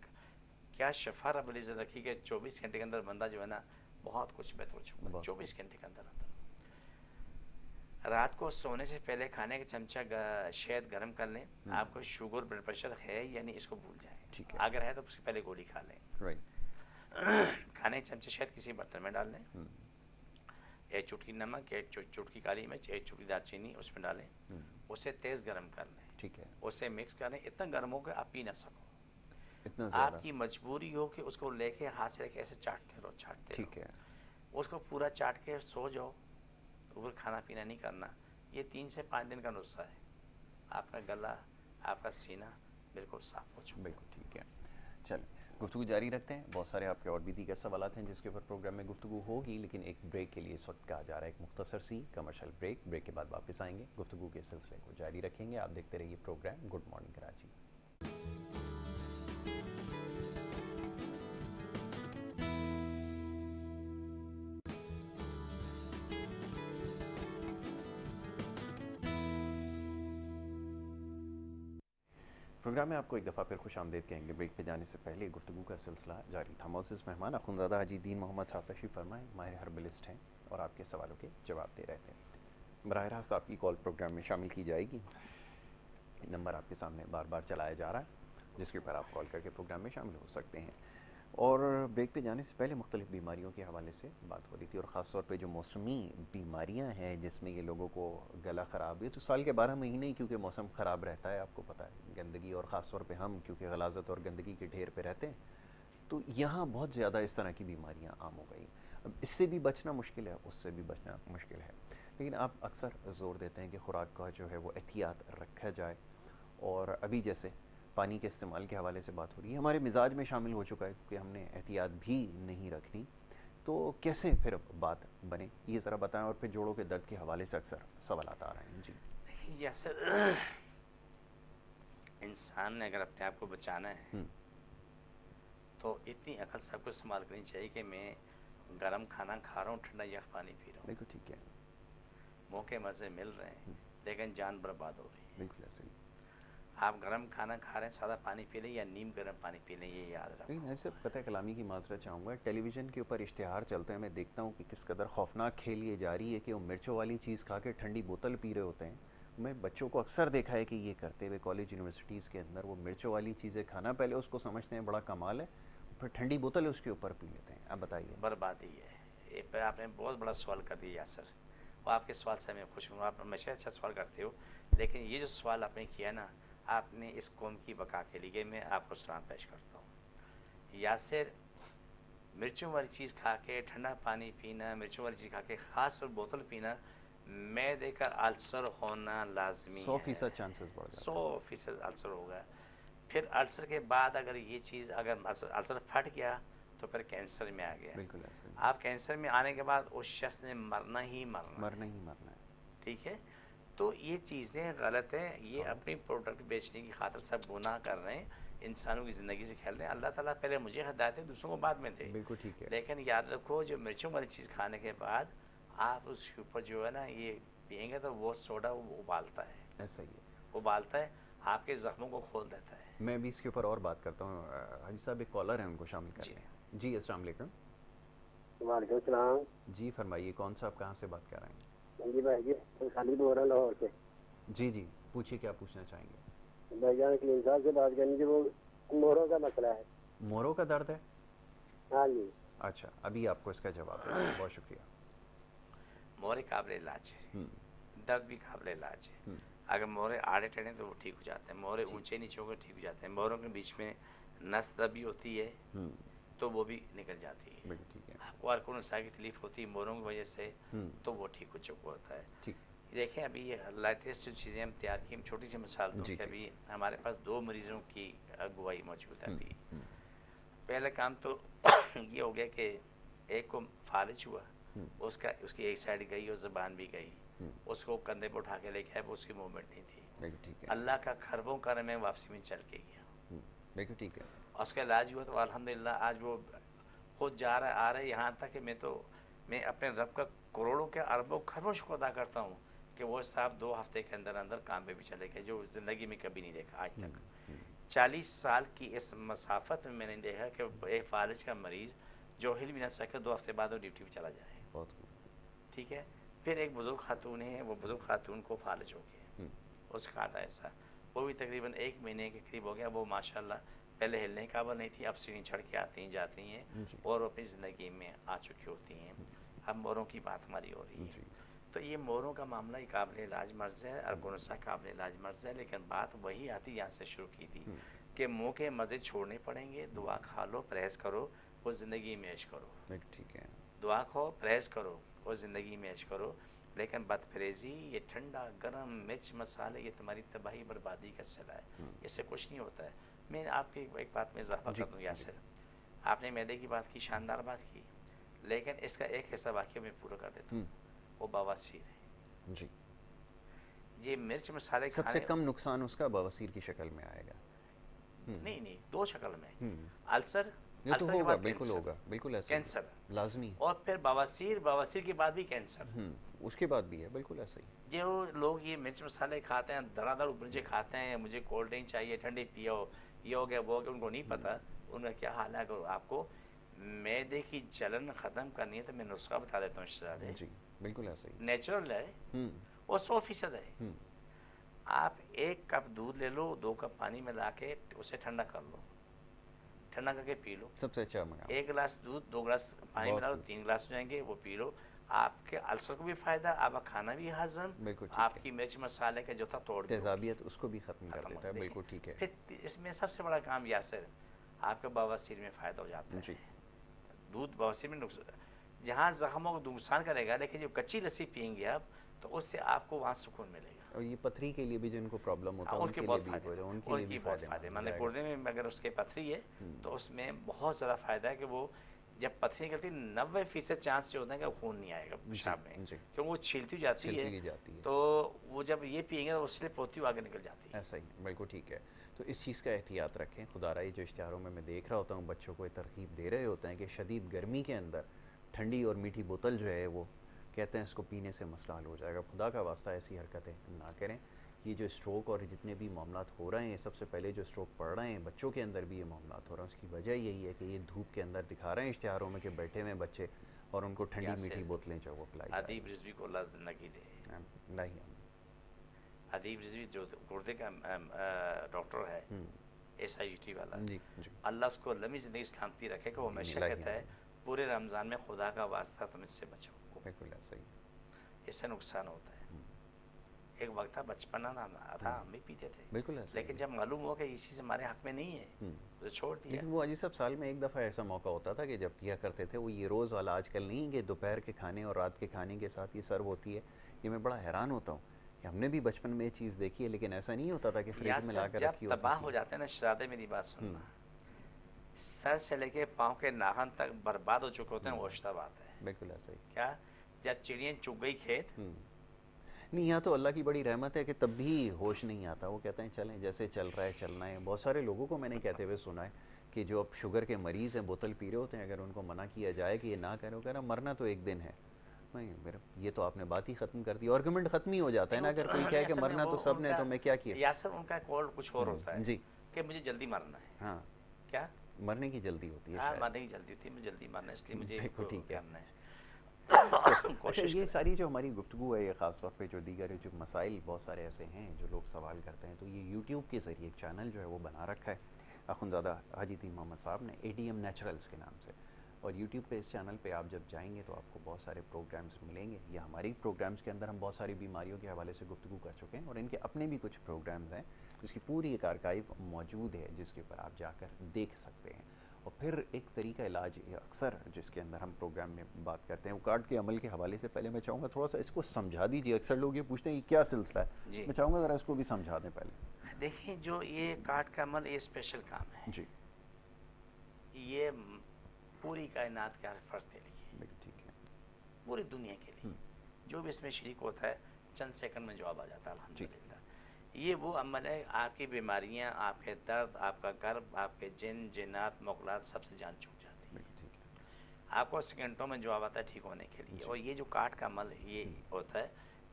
کیا شفا رب العزت رکھی کہ 24 گھنٹے کے اندر بندہ جو ہے نا بہت کچھ بہتر ہو چکا ہے۔ 24 گھنٹے کے اندر رات کو سونے سے پہلے کھانے کا چمچہ شہد گرم کر لیں۔ آپ کو شوگر بلڈ پریشر ہے یعنی اس کو بھول جائیں، اگر ہے تو اس سے پہلے گولی کھا لیں۔ کھانے کے چمچے شہد کسی برتن میں ڈال لیں، 1 چٹکی نمک، 1 چٹکی کالی مرچ، 1 چٹکی دار چینی اس میں ڈالیں، اسے تیز گرم کر لیں، ٹھیک ہے، اسے مکس کر لیں، اتنا گرم ہو کہ آپ پی نہ سکو، آپ کی مجبوری ہو کہ اس کو لے کے ہاتھ سے ایسے چاٹتے رہو ٹھیک ہے، اس کو پورا چاٹ کے سو جاؤ، اوپر کھانا پینا نہیں کرنا۔ یہ 3 سے 5 دن کا نسخہ ہے، آپ کا گلا آپ کا سینہ بالکل صاف ہو چکا۔ بالکل ٹھیک ہے، چلیں گفتگو جاری رکھتے ہیں۔ بہت سارے آپ کے اور بھی دیگر سوالات ہیں جس کے اوپر پروگرام میں گفتگو ہوگی، لیکن ایک بریک کے لیے اس وقت کہا جا رہا ہے ایک مختصر سی کمرشل بریک کے بعد واپس آئیں گے، گفتگو کے سلسلے کو جاری رکھیں گے۔ آپ دیکھتے رہیے programme good morning Karachi. Programme میں آپ کو ایک دفعہ پھر خوش آمدید کہیں گے۔ بریک پہ جانے سے پہلے گفتگو کا سلسلہ جاری تھا۔ معزز مہمان اخوندزادہ حاجی دین محمد صاحب تشریف فرمائیں، ماہر ہربلسٹ ہیں اور آپ کے سوالوں کے جواب دے رہے تھے۔ براہ راست آپ کی کال پروگرام میں شامل کی جائے گی، نمبر آپ کے سامنے بار بار چلایا جا رہا ہے جس کے اوپر آپ کال کر کے پروگرام میں شامل ہو سکتے ہیں۔ اور بریک پہ جانے سے پہلے مختلف بیماریوں کے حوالے سے بات ہو رہی تھی، اور خاص طور پہ جو موسمی بیماریاں ہیں جس میں یہ لوگوں کو گلا خراب ہے، تو سال کے 12 مہینے ہی کیونکہ موسم خراب رہتا ہے، آپ کو پتہ ہے گندگی، اور خاص طور پہ ہم کیونکہ غلاظت اور گندگی کے ڈھیر پہ رہتے ہیں، تو یہاں بہت زیادہ اس طرح کی بیماریاں عام ہو گئی۔ اب اس سے بھی بچنا مشکل ہے، اس سے بھی بچنا مشکل ہے، لیکن آپ اکثر زور دیتے ہیں کہ خوراک کا جو ہے وہ احتیاط رکھا جائے، اور ابھی جیسے پانی کے استعمال کے حوالے سے بات ہو رہی ہے، ہمارے مزاج میں شامل ہو چکا ہے کہ ہم نے احتیاط بھی نہیں رکھنی، تو کیسے پھر بات بنے یہ ذرا بتائیں۔ اور پھر جوڑوں کے درد کے حوالے سے اکثر سوالات آ رہے ہیں۔ جی یاسر، انسان نے اگر اپنے آپ کو بچانا ہے تو اتنی عقل سب کو استعمال کرنی چاہیے کہ میں گرم کھانا کھا رہا ہوں، ٹھنڈا یخ پانی پی رہا ہوں، بالکل ٹھیک ہے، موقع مزے مل رہے ہیں لیکن جان برباد ہو رہی ہے۔ بالکل ایسے ہی، آپ گرم کھانا کھا رہے ہیں، سادہ پانی پی لیں یا نیم گرم پانی پی لیں، یہ یاد رکھیں۔ لیکن ایسے قطع کلامی کی معذرت چاہوں گا، ٹیلی ویژن کے اوپر اشتہار چلتے ہیں، میں دیکھتا ہوں کہ کس قدر خوفناک کھیل یہ جاری ہے کہ وہ مرچوں والی چیز کھا کے ٹھنڈی بوتل پی رہے ہوتے ہیں۔ میں بچوں کو اکثر دیکھا ہے کہ یہ کرتے ہوئے کالج یونیورسٹیز کے اندر وہ مرچوں والی چیزیں کھانا، پہلے اس کو سمجھتے ہیں بڑا کمال ہے، پھر ٹھنڈی بوتل اس کے اوپر پی لیتے ہیں۔ آپ بتائیے۔ بربادی ہے یہ پہ، آپ نے بہت بڑا سوال کر دیا یاسر، اور آپ کے سوال سے میں خوش ہوں، آپ ہمیشہ اچھا سوال کرتے ہو، لیکن یہ جو سوال آپ نے کیا نا، آپ نے اس قوم کی بقا کے لیے میں آپ کو سلام پیش کرتا ہوں۔ یاسر، مرچوں والی چیز کھا کے ٹھنڈا پانی پینا، مرچوں والی چیز کھا کے خاص طور بوتل پینا، معدے کا السر ہونا لازمی ہے، 100% چانسز بڑھ جاتے ہیں، 100% السر ہوگا۔ پھر السر کے بعد اگر یہ چیز اگر السر پھٹ گیا تو پھر کینسر میں آ گیا، بالکل ایسے ہی، آپ کینسر میں آنے کے بعد اس شخص نے مرنا ہی مرنا مرنا ہے۔ ٹھیک ہے، تو یہ چیزیں غلط ہیں، یہ اپنی پروڈکٹ بیچنے کی خاطر سب گناہ کر رہے ہیں۔ انسانوں کی زندگی سے کھیل رہے ہیں. اللہ تعالیٰ پہلے مجھے ہدایت ہے, دوسروں کو بعد میں دے. بالکل ٹھیک ہے. لیکن یاد رکھو جو مرچوں والی چیز کھانے کے بعد آپ اس کے اوپر جو ہے نا یہ پئیں گے تو وہ سوڈا وہ ابالتا ہے, ایسا ہی ہے, ابالتا ہے, آپ کے زخموں کو کھول دیتا ہے. میں بھی اس کے اوپر اور بات کرتا ہوں. حاجی صاحب ایک کالر ہیں, ان کو شامل کر لیں. جی السلام علیکم. وعلیکم السلام. جی فرمائیے, کون صاحب کہاں سے بات کر رہے ہیں؟ جی بھائی جی خالد بول رہا ہوں لاہور سے. جی جی پوچھیے, کیا پوچھنا چاہیں گے؟ بھائی جان کلیم صاحب سے بات کرنی تھی, وہ موروں کا مسئلہ ہے. موروں کا درد ہے؟ ہاں جی. اچھا, ابھی آپ کو اس کا جواب دیں. بہت شکریہ. مورے قابل علاج ہے, درد بھی قابل علاج ہے. اگر مورے آڑے ٹیڑھے تو وہ ٹھیک ہو جاتے ہیں, مورے اونچے نیچے ہو کر ٹھیک ہو جاتے ہیں. موروں کے بیچ میں نس دبی ہوتی ہے تو وہ بھی نکل جاتی ہے. آپ کو ارکونسا کی تکلیف ہوتی ہے موروں کی وجہ سے تو وہ ٹھیک ہو چکا ہوتا ہے. دیکھیں ابھی یہ لیٹسٹ جو چیزیں ہم تیار کی, ہم چھوٹی سی مثال دوں کہ ابھی ہمارے پاس 2 مریضوں کی گواہی موجود ہے. ابھی پہلا کام تو یہ ہو گیا کہ ایک کو فالج ہوا, اس کی ایک سائڈ گئی اور زبان بھی گئی, اس کو کندھے پہ اٹھا کے لے کے وہ اس کی موومنٹ نہیں تھی. اللہ کا خربوں کرم ہے, واپسی میں چل کے گیا. بالکل ٹھیک ہے. اور اس کا علاج ہوا تو الحمدللہ آج وہ خود جا رہا ہے آ رہا ہے, یہاں تک کہ میں اپنے رب کا کروڑوں کے اربوں خربوں شکر ادا کرتا ہوں کہ وہ صاحب 2 ہفتے کے اندر اندر کام پہ بھی چلے گئے, جو زندگی میں کبھی نہیں دیکھا آج تک. 40 سال کی اس مسافت میں نے دیکھا کہ ایک فالج کا مریض جو ہل بھی نہ سکے 2 ہفتے بعد وہ ڈیوٹی پہ چلا جائے. ٹھیک ہے. پھر ایک بزرگ خاتون ہے, وہ بزرگ خاتون کو فالج ہو گیا, اس کا آتا ایسا, وہ بھی تقریباً 1 مہینے کے قریب ہو گیا. وہ ماشاءاللہ پہلے ہلنے کے قابل نہیں تھی, اب سیڑھی چڑھ کے آتی ہیں جاتی ہیں اور اپنی زندگی میں آ چکی ہوتی ہیں. اب موروں کی بات ہماری ہو رہی ہے, تو یہ موروں کا معاملہ ایک قابل علاج مرض ہے, ارگونسا قابل علاج مرض ہے. لیکن بات وہی آتی یہاں سے شروع کی تھی کہ منہ کے مزے چھوڑنے پڑیں گے. دعا کھا لو, پرہیز کرو اور زندگی میں عیش کرو. ٹھیک ہے. دعا کھاؤ, پرہیز کرو اور زندگی میں عیش کرو. لیکن بد پرہیزی, یہ ٹھنڈا گرم مرچ مسالے, یہ تمہاری تباہی بربادی کا صلہ ہے. اس سے کچھ نہیں ہوتا ہے. میں آپ کی ایک بات میں اضافہ کر دوں یاسر, آپ نے معدے کی بات کی, شاندار بات کی, لیکن اس کا ایک حصہ واقعہ میں پورا کر دیتا ہوں, وہ بواسیر ہے. جی, یہ مرچ مسالے سب سے کم نقصان اس کا بواسیر کی شکل میں آئے گا. نہیں 2 شکل میں, السر, یہ تو ہوگا, بالکل ہوگا, بالکل ایسا کینسر لازمی, اور پھر بواسیر کے بعد بھی کینسر, اس کے بعد بھی ہے, بالکل ایسا ہی. جو لوگ یہ مرچ مسالے کھاتے ہیں, دھڑا دھڑ مرچیں کھاتے ہیں, مجھے کولڈ ڈرنک چاہیے, ٹھنڈی پیو, یہ ہو گیا وہ ہو گیا, ان کو نہیں پتا ان کا کیا حال ہے. اگر آپ کو معدے کی جلن ختم کرنی ہے تو میں نسخہ بتا دیتا ہوں شہزادے. جی بالکل ایسا ہی, نیچرل ہے اور 100% ہے. آپ 1 کپ دودھ لے لو, 2 کپ پانی میں لا کے اسے ٹھنڈا کر لو, ٹھنڈا کر کے پی لو. سب سے اچھا منگا, 1 گلاس دودھ 2 گلاس پانی میں لا لو, 3 گلاس ہو جائیں گے, وہ پی لو. آپ کے السر کو بھی فائدہ, آپ کا کھانا بھی ہضم, آپ کی مرچ مسالے کا جو تھا توڑ تیزابیت اس کو بھی ختم کر دیتا ہے. بالکل ٹھیک ہے. پھر اس میں سب سے بڑا کام یاسر, آپ کے بواسیر میں فائدہ ہو جاتا ہے. دودھ بواسیر میں جہاں زخموں کو نقصان کرے گا, لیکن جو کچی لسی پئیں گے آپ تو اس سے آپ کو وہاں سکون ملے گا. اور یہ پتھری کے لیے بھی جن کو پرابلم ہوتا ہے ان کے بہت فائدہ, ان کے لیے بہت فائدہ. مطلب گردے میں اگر اس کے پتھری ہے تو اس میں بہت زیادہ فائدہ ہے کہ وہ جب پتھری نکلتی 90% چانس سے ہوتا ہے کہ خون نہیں آئے گا پیشاب میں, کیونکہ وہ چھیلتی جاتی ہے, تو وہ جب یہ پئیں گے تو اس سے پوتی ہو آگے نکل جاتی ہے. ایسا ہی, بالکل ٹھیک ہے. تو اس چیز کا احتیاط رکھیں. خدا رہی جو اشتہاروں میں دیکھ رہا ہوتا ہوں, بچوں کو ترغیب دے رہے ہوتے ہیں کہ شدید گرمی کے اندر ٹھنڈی اور میٹھی بوتل جو ہے وہ کہتے ہیں اس کو پینے سے مسئلہ حل ہو جائے گا. خدا کا واسطہ ایسی حرکتیں نہ کریں. یہ جو اسٹروک اور جتنے بھی معاملات ہو رہے ہیں, سب سے پہلے جو اسٹروک پڑ رہے ہیں بچوں کے اندر بھی یہ معاملات ہو رہے ہیں, اس کی وجہ یہی ہے کہ یہ دھوپ کے اندر دکھا رہے ہیں اشتہاروں میں کہ بیٹھے ہوئے بچے اور ان کو ٹھنڈی میٹھی بوتلیں جو وہ پلائی جا رہی ہیں. ادیب رضوی کو اللہ زندگی دے. نہیں, ادیب رضوی جو گردے کا ڈاکٹر ہے, SIGT والا, اللہ اس کو لمبی زندگی سلامتی رکھے کہ وہ ہمیشہ کہتا ہے پورے رمضان میں خدا کا واسطہ تم اس سے بچو. بالکل ایسا ہی, اس سے نقصان ہوتا ہے. ایک وقت تھا بچپنا تھا, ہم بھی پیتے تھے, بالکل ایسا, لیکن جب معلوم ہوا کہ یہ چیز ہمارے حق میں نہیں ہے تو چھوڑ دیا. لیکن وہ حاجی صاحب سال میں 1 دفعہ ایسا موقع ہوتا تھا کہ جب پیا کرتے تھے, وہ یہ روز والا آج کل نہیں کہ دوپہر کے کھانے اور رات کے کھانے کے ساتھ یہ سرو ہوتی ہے. یہ میں بڑا حیران ہوتا ہوں کہ ہم نے بھی بچپن میں یہ چیز دیکھی ہے, لیکن ایسا نہیں ہوتا تھا کہ فریج میں لا کر رکھی ہوتی. جب تباہ ہو جاتے ہیں نا شہزادے, میری بات سننا, سر سے لے کے پاؤں کے ناخن تک برباد ہو چکے ہوتے ہیں, وہ اشتہ بات ہے. بالکل ایسا ہی. کیا جب چڑیاں چگ گئی کھیت, نہیں یہاں تو اللہ کی بڑی رحمت ہے کہ تب بھی ہوش نہیں آتا. وہ کہتے ہیں چلیں جیسے چل رہا ہے چلنا ہے. بہت سارے لوگوں کو میں نے کہتے ہوئے سنا ہے کہ جو اب شوگر کے مریض ہیں بوتل پی رہے ہوتے ہیں, اگر ان کو منع کیا جائے کہ یہ نہ کرو, کہہ رہا مرنا تو ایک دن ہے. نہیں میرا یہ تو آپ نے بات ہی ختم کر دی, آرگومنٹ ختم ہی ہو جاتا ہے نا. اگر کوئی کہے کہ مرنا تو سب نے, تو میں کیا کیا. یاسر ان کا کال کچھ اور ہوتا ہے جی کہ مجھے جلدی مرنا ہے. ہاں کیا مرنے کی جلدی ہوتی ہے ہاں شاید. مرنے کی جلدی ہوتی ہے, مجھے جلدی مرنا ہے اس لیے مجھے بالکل ٹھیک ہے. کرنا ہے. اچھا یہ ساری جو ہماری گفتگو ہے یہ خاص طور پہ جو دیگر جو مسائل بہت سارے ایسے ہیں جو لوگ سوال کرتے ہیں, تو یہ یوٹیوب کے ذریعے ایک چینل جو ہے وہ بنا رکھا ہے اخندزادہ حاجی دین محمد صاحب نے, ADM نیچرلز کے نام سے. اور یوٹیوب پہ اس چینل پہ آپ جب جائیں گے تو آپ کو بہت سارے پروگرامز ملیں گے. یا ہماری پروگرامز کے اندر ہم بہت ساری بیماریوں کے حوالے سے گفتگو کر چکے ہیں, اور ان کے اپنے بھی کچھ پروگرامز ہیں جس کی پوری ایک آرکائیو موجود ہے جس کے اوپر آپ جا کر دیکھ سکتے ہیں. اور پھر ایک طریقہ علاج اکثر جس کے اندر ہم پروگرام میں بات کرتے ہیں, وہ کارڈ کے عمل کے حوالے سے پہلے میں چاہوں گا تھوڑا سا اس کو سمجھا دیجیے. اکثر لوگ یہ پوچھتے ہیں یہ کیا سلسلہ ہے, جی میں چاہوں گا ذرا اس کو بھی سمجھا دیں پہلے. دیکھیں جو یہ کارڈ کا عمل یہ اسپیشل کام ہے. جی یہ پوری کائنات کے ہر فرد کے لیے, بالکل ٹھیک ہے. پوری دنیا کے لیے جو بھی اس میں شریک ہوتا ہے چند سیکنڈ میں جواب آ جاتا ہے الحمدللہ. یہ وہ عمل ہے, آپ کی بیماریاں, آپ کے درد, آپ کا گرب, آپ کے جن جنات مغلات سب سے جان چھوٹ جاتی ہے. بالکل ٹھیک ہے. آپ کو سیکنڈوں میں جواب آتا ہے ٹھیک ہونے کے لیے. اور یہ جو کارڈ کا عمل یہ ہوتا ہے,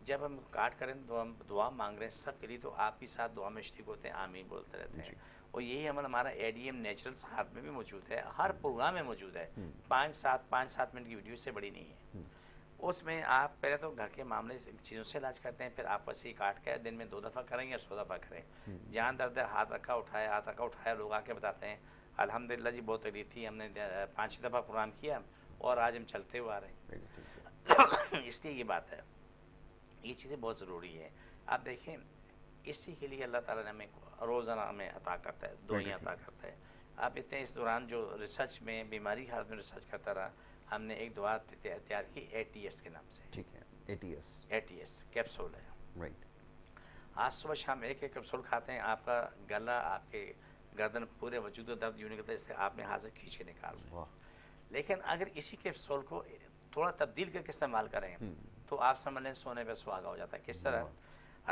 جب ہم کارڈ کریں تو ہم دعا مانگ رہے ہیں سب کے لیے, تو آپ بھی ساتھ دعا میں شریک ہوتے ہیں, آمین بولتے رہتے ہیں. اور یہی عمل ہمارا ADM نیچرلز ہاتھ میں بھی موجود ہے, ہر پروگرام میں موجود ہے. 5-7 منٹ کی ویڈیو سے بڑی نہیں ہے. اس میں آپ پہلے تو گھر کے معاملے چیزوں سے علاج کرتے ہیں, پھر آپ وسیع کاٹ کے دن میں 2 دفعہ کریں یا 100 دفعہ کریں. جہاں درد ہے ہاتھ رکھا اٹھایا, ہاتھ رکھا اٹھایا, لوگ آ کے بتاتے ہیں الحمدللہ جی بہت تکلیف تھی, ہم نے 5 دفعہ پروگرام کیا اور آج ہم چلتے ہوئے آ رہے ہیں. اس لیے یہ بات ہے, یہ چیزیں بہت ضروری ہے. آپ دیکھیں اسی کے لیے اللہ تعالیٰ نے ہمیں روزانہ ہمیں عطا کرتا ہے, دعائیں عطا کرتا ہے. آپ اتنے اس دوران جو ریسرچ میں بیماری کی حالت میں ریسرچ کرتا رہا, ہم نے ایک دوا تیار کی ATS کے نام سے. ٹھیک ہے. ATS کیپسول ہے. رائٹ. آج صبح شام ایک کیپسول کھاتے ہیں, آپ کا گلا, آپ کے گردن, پورے وجود میں درد یوں نکلتا ہے جیسے آپ نے ہاتھ سے کھینچ کے نکال رہے ہیں. لیکن اگر اسی کیپسول کو تھوڑا تبدیل کر کے استعمال کریں تو آپ سمجھ لیں سونے پہ سہاگا ہو جاتا ہے. کس طرح؟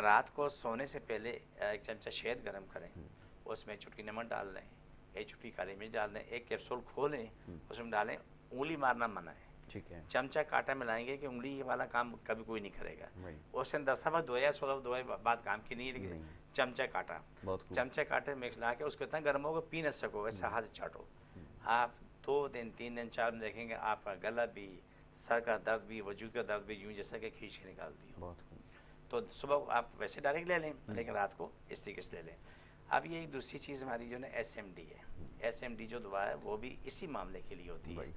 رات کو سونے سے پہلے 1 چمچہ شہد گرم کریں, اس میں چٹکی نمک ڈال دیں, 1 چٹکی کالی مرچ ڈال دیں, 1 کیپسول کھولیں, اس میں ڈالیں. انگلی مارنا منع ہے. ٹھیک ہے. چمچہ کاٹا ملائیں گے کہ انگلی والا کام کبھی کوئی نہیں کرے گا. اس نے 10 دفعہ دھویا 100 دفعہ دھویا بات کام کی نہیں, لیکن چمچہ کاٹا, چمچہ کاٹے مکس لا کے اس کو اتنا گرم ہوگا پی نہ سکو, ویسے ہاتھ سے چاٹو. آپ 2 دن 3 دن 4 دن دیکھیں گے آپ کا گلا بھی, سر کا درد بھی, وجود کا درد بھی یوں جیسا کہ کھینچ کے نکال دی. تو صبح آپ ویسے ڈائریکٹ لے لیں, لیکن رات کو اس طریقے سے لے لیں. اب یہ دوسری چیز ہماری جو نا SMD ہے. SMD جو دوا ہے وہ بھی اسی معاملے کے لیے ہوتی ہے.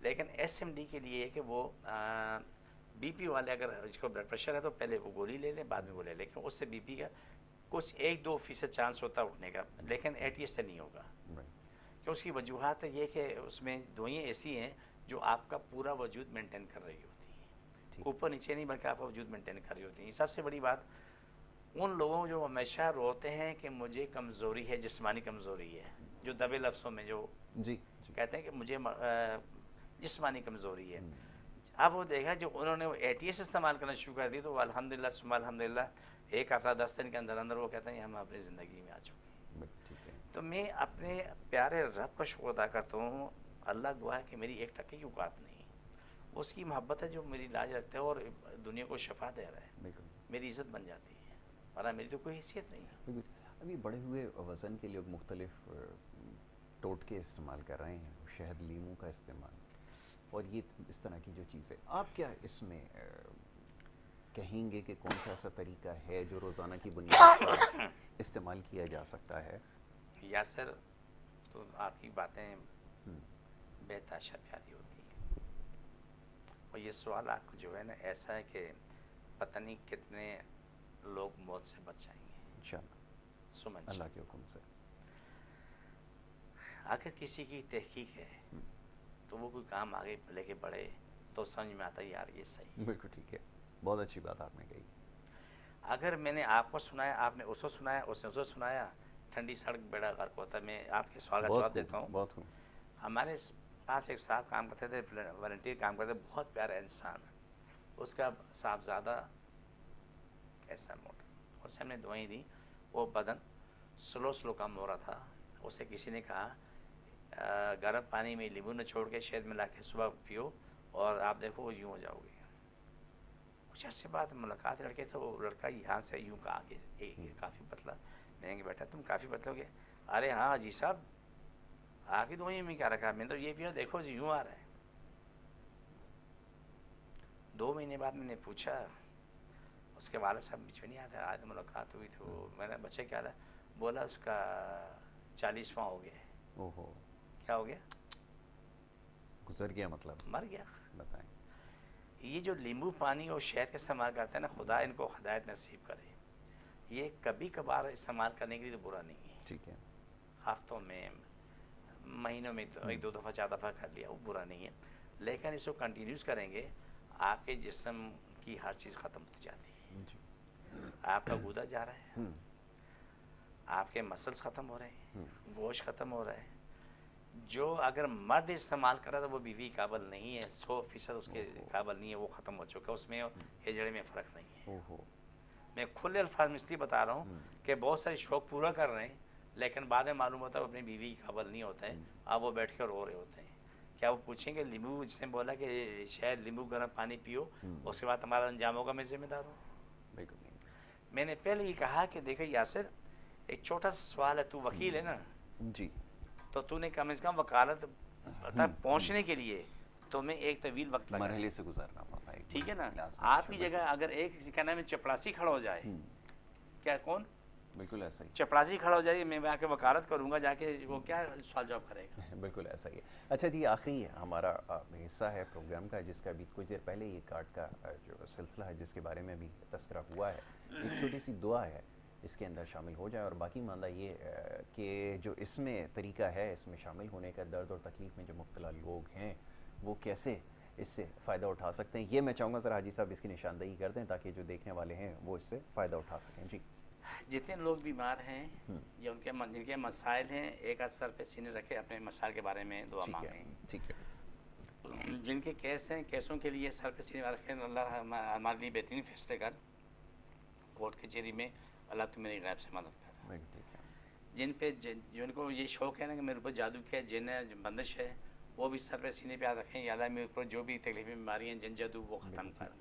لیکن SMD کے لیے کہ وہ BP والے اگر اس کو بلڈ پریشر ہے تو پہلے وہ گولی لے لیں, بعد میں وہ لے لیں, اس سے BP کا کچھ 1-2% چانس ہوتا ہے اٹھنے کا, لیکن ATS سے نہیں ہوگا. کہ اس کی وجوہات یہ کہ اس میں دوائیں ایسی ہیں جو آپ کا پورا وجود مینٹین کر رہی ہوتی ہیں, اوپر نیچے نہیں بلکہ آپ کا وجود مینٹین کر رہی ہوتی ہیں. سب سے بڑی بات ان لوگوں جو ہمیشہ روتے ہیں کہ مجھے کمزوری ہے, جسمانی کمزوری ہے, جو دبے لفظوں میں جو کہتے ہیں کہ مجھے جسمانی کمزوری ہے. اب وہ دیکھا جو انہوں نے وہ ATS استعمال کرنا شروع کر دی تو الحمدللہ ثم الحمدللہ 1 ہفتہ 10 دن کے اندر اندر وہ کہتے ہیں ہم اپنی زندگی میں آ چکے ہیں. تو میں اپنے پیارے رب کا شکر ادا کرتا ہوں. اللہ دعا ہے کہ میری 1% کی اوقات نہیں, اس کی محبت ہے جو میری لاج رکھتا ہے اور دنیا کو شفا دے رہا ہے, میری عزت بن جاتی ہے, ورنہ میری تو کوئی حیثیت نہیں ہے. ابھی بڑے ہوئے وزن کے لوگ مختلف ٹوٹکے استعمال کر رہے ہیں, شہد لیموں کا استعمال اور یہ اس طرح کی جو چیزیں, آپ کیا اس میں کہیں گے کہ کون سا ایسا طریقہ ہے جو روزانہ کی بنیاد پر استعمال کیا جا سکتا ہے؟ یاسر تو آپ کی باتیں بے تحاشا پیاری ہوتی ہیں, اور یہ سوال آپ کو جو ہے نا ایسا ہے کہ پتہ نہیں کتنے لوگ موت سے بچ جائیں گے انشاءاللہ اللہ کے حکم سے. اگر کسی کی تحقیق ہے تو وہ کوئی کام آگے لے کے بڑھے تو سمجھ میں آتا ہے یار یہ صحیح. بالکل ٹھیک ہے, بہت اچھی بات آپ نے کہی. اگر میں نے آپ کو سنایا, آپ نے اس کو سنایا, اس نے اس کو سنایا, ٹھنڈی سڑک بیڑا غرق ہوتا ہے. میں آپ کے سوال کا جواب دیتا ہوں. بہت ہمارے پاس ایک صاحب کام کرتے تھے, والنٹیئر کام کرتے, بہت پیارا انسان. اس کا صاحبزادہ ایسا موٹا. اسے ہم نے دعائیں دی. وہ بدن سلو کم ہو رہا تھا. اسے کسی نے کہا گرم پانی میں لیمو نچوڑ کے شہد ملا کے صبح پیو اور آپ دیکھو یوں ہو جاؤ گے. کچھ عرصے بعد ملاقات لڑکے تو لڑکا یہاں سے یوں کہا کہ کافی پتلا. میں نے کہا بیٹا تم کافی پتلے ہو گے. ارے ہاں جی صاحب آپ کی دعائیں میں کیا رکھا, میں تو یہ پیو دیکھو جی یوں آ رہا ہے. 2 مہینے بعد میں نے پوچھا, اس کے والد صاحب بیچ میں نہیں آتے, آج ملاقات ہوئی تو میں نے بچے کیا رہا, بولا اس کا 40واں ہو گیا. اوہو, کیا ہو گیا؟ گزر گیا, مطلب مر گیا. بتائیں. یہ جو لیمبو پانی اور شہد کا استعمال کرتے ہیں نا, خدا ان کو ہدایت نصیب کرے. یہ کبھی کبھار استعمال کرنے کے لیے تو برا نہیں ہے. ٹھیک ہے. ہفتوں میں مہینوں میں 1-2 دفعہ 4 دفعہ کر لیا وہ برا نہیں ہے, لیکن اس کو کنٹینیوز کریں گے آپ کے جسم کی ہر چیز ختم ہوتی جاتی ہے. آپ کا گودا جا رہا ہے, آپ کے مسلس ختم ہو رہے ہیں, گوشت ختم ہو رہا ہے. جو اگر مرد استعمال کر رہا تھا وہ بیوی قابل نہیں ہے, 100% اس کے قابل نہیں ہے, وہ ختم ہو چکا. اس میں ہجڑے میں فرق نہیں ہے. میں کھلے الفاظ میں اس لیے بتا رہا ہوں کہ بہت سارے شوق پورا کر رہے ہیں لیکن بعد میں معلوم ہوتا ہے وہ اپنی بیوی کی قابل نہیں ہوتے ہیں. اب وہ بیٹھ کے رو رہے ہوتے ہیں. کیا وہ پوچھیں گے لیمبو, جس نے بولا کہ شاید لیمبو گرم پانی پیو اس کے بعد ہمارا انجام ہوگا, میں ذمہ دار ہوں؟ بالکل نہیں. میں نے پہلے ہی کہا کہ دیکھو یاسر, ایک چھوٹا سا سوال ہے, تو وکیل ہے نا جی, تو نے کم از کم وکالت تک پہنچنے کے لیے تمہیں ایک طویل وقت لگا, مرحلے سے گزرنا پڑتا ہے. ٹھیک ہے نا. آپ کی جگہ اگر ایک کہنا میں چپڑاسی کھڑا ہو جائے, کیا کون بالکل ایسا ہی چپڑاسی کھڑا ہو جائے, میں آ کے وکالت کروں گا, جا کے وہ کیا سوال جواب کرے گا. بالکل ایسا ہی ہے. اچھا جی, آخری ہمارا حصہ ہے پروگرام کا جس کا ابھی کچھ دیر پہلے یہ کارڈ کا جو سلسلہ ہے جس کے بارے میں بھی تذکرہ ہوا ہے, ایک چھوٹی سی دعا ہے اس کے اندر شامل ہو جائے, اور باقی ماندہ یہ کہ جو اس میں طریقہ ہے اس میں شامل ہونے کا, درد اور تکلیف میں جو مبتلا لوگ ہیں وہ کیسے اس سے فائدہ اٹھا سکتے ہیں, یہ میں چاہوں گا ذرا حاجی صاحب اس کی نشاندہی کر دیں تاکہ جو دیکھنے والے ہیں وہ اس سے فائدہ اٹھا سکیں. جی. جتنے لوگ بیمار ہیں یا جن کے مسائل ہیں, ایک آدھ سر پہ سینے رکھے اپنے مسائل کے بارے میں دعا مانگیں. ٹھیک ہے. جن کے کیس ہیں, کیسوں کے لیے سر پہ سینے رکھیں, اللہ ہمارے لیے بہترین فیصلے کر. کورٹ کچہری میں اللہ تم میری غیب سے مدد کر. جن پہ جن کو یہ شوق ہے نا کہ میرے اوپر جادو کیا, جن بندش ہے, وہ بھی سر پہ سینے پہ رکھیں, یا اللہ میرے اوپر جو بھی تکلیفیں بیماریاں جن جادو وہ ختم کر.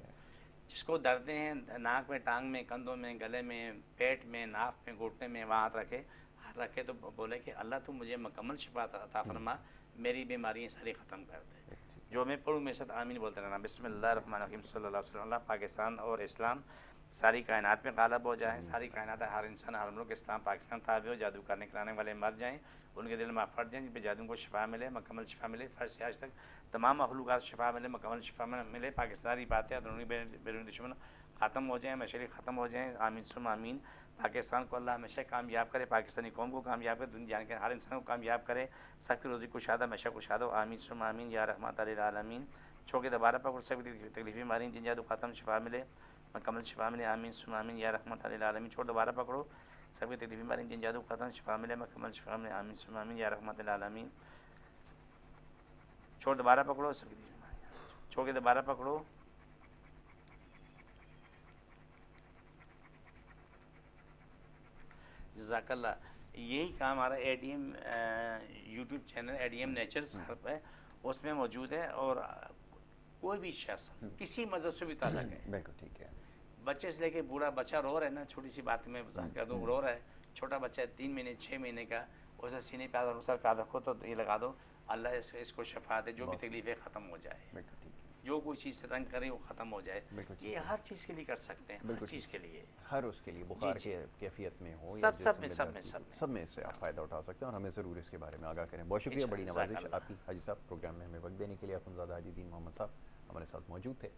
جس کو دردیں ہیں ناک میں, ٹانگ میں, کندھوں میں, گلے میں, پیٹ میں, ناف میں, گھٹنے میں, وہاں ہاتھ رکھے تو بولے کہ اللہ تو مجھے مکمل شفا عطا فرما, میری بیماریاں ساری ختم کر دے. جو میں پڑھوں میرے ساتھ آمین بولتے رہنا. بسم اللہ الرحمن الرحیم, صلی اللہ علیہ وسلم. اللہ پاکستان اور اسلام ساری کائنات میں غالب ہو جائیں, ساری کائنات ہر انسان ہر ملک اسلام پاکستان تابع ہو, جادو کرنے کرانے والے مر جائیں, ان کے دل میں پھٹ جائیں, جن پہ جادو کو شفا ملے, مکمل شفا ملے, فرض سے آج تک تمام مخلوقات شفا ملے, مکمل شفا ملے, پاکستانی باتیں اندرونی بیرونی دشمن ختم ہو جائیں, مشرق ختم ہو جائیں. آمین ثم آمین. پاکستان کو اللہ ہمیشہ کامیاب کرے, پاکستانی قوم کو کامیاب کرے, دنیا کے ہر انسان کو کامیاب کرے, سب کی روزی کشادہ ہمیشہ کشادہ. آمین ثم آمین یا رحمت للعالمین. چھوکے دوبارہ پکڑ سب تکلیفیں ماری, جن جادو ختم شفا ملے, مکمل شفا ملے. آمین ثم آمین یا رحمت للعالمین. چھوڑ دوبارہ پکڑو, سب کی تکلیفیں ماری, جن جادو ختم شفا ملے, مکمل شفا ملے. آمین ثم آمین یا رحمت للعالمین. چھوڑ دوبارہ پکڑو, سب کی تکلیفیں ماری, چھوڑ کے دوبارہ پکڑو. جزاک اللہ. یہی کام ہمارا اے ڈی ایم یوٹیوب چینل اے ڈی ایم نیچرز ہیلپ ہے, اس میں موجود ہے. اور کوئی بھی شخص کسی مذہب سے بھی تعلق ہے, بالکل ٹھیک ہے, بچے سے لے کے بوڑھا, بچہ رو رہا ہے نا, چھوٹی سی بات میں وضاحت کر دوں, رو رہا ہے چھوٹا بچہ ہے 3 مہینے 6 مہینے کا, اسے سینے پہ سر پہ رکھو تو یہ لگا دو, اللہ اس کو شفا دے, جو بھی تکلیفیں ختم ہو جائے, جو کوئی چیز سے تنگ کرے وہ ختم ہو جائے. یہ ہر چیز کے لیے کر سکتے ہیں, ہر چیز کے لیے, ہر اس کے لیے, بخار کی کیفیت میں ہو, سب میں سے آپ فائدہ اٹھا سکتے ہیں, اور ہمیں ضرور اس کے بارے میں آگاہ کریں. بہت شکریہ, بڑی نوازش آپ کی حاجی صاحب. پروگرام میں ہمیں وقت دینے کے لیے اخوندزادہ حاجی دین محمد صاحب ہمارے ساتھ موجود تھے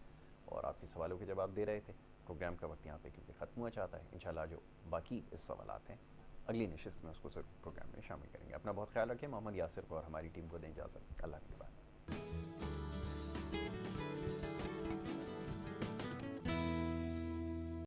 اور آپ کے سوالوں کے جواب دے رہے تھے. پروگرام کا وقت یہاں پہ کیونکہ ختم ہوا چاہتا ہے, انشاءاللہ جو باقی اس سوالات ہیں اگلی نشست میں اس کو ضرور پروگرام میں شامل کریں گے. اپنا بہت خیال رکھیں. محمد یاسر کو اور ہماری ٹیم کو دیں اجازت. اللہ کے بعد.